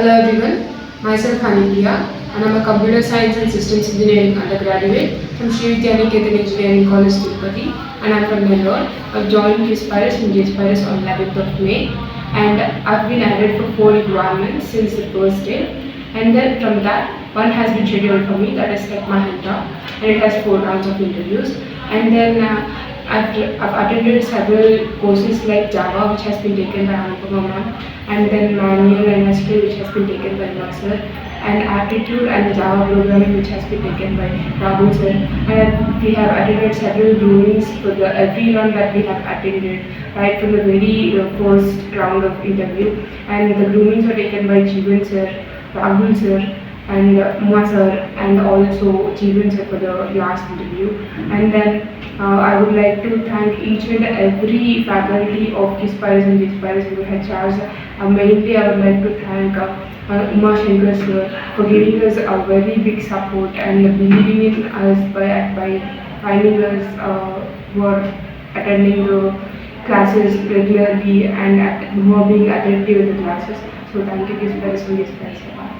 Hello everyone, myself Priya and I'm a computer science and systems engineering undergraduate from Sri Vidyaniketan Engineering College, Tirupati, and I'm from Bangalore. I've joined Qspiders and Qspiders on 11th of May, and I've been added for 4 requirements since the first day, and then from that one has been scheduled for me, that is Tech Mahindra, and it has 4 rounds of interviews, and then I've attended several courses like Java, which has been taken by Anupama ma'am, and then manual and SQL, which has been taken by Sir, and aptitude and Java programming, which has been taken by Rahul sir. And we have attended several groomings for every round that we have attended, right from the very first round of interview. And the groomings were taken by Jeevan sir, Rahul sir, and Uma sir, and also Jeevan sir for the last interview. And then I would like to thank each and every faculty of Qspiders and Qspiders who had charged. Mainly I would like to thank Uma Shankar sir for giving us a very big support and believing in us by finding us who are attending the classes regularly and who are being attentive in the classes. So thank you Qspiders and Qspiders.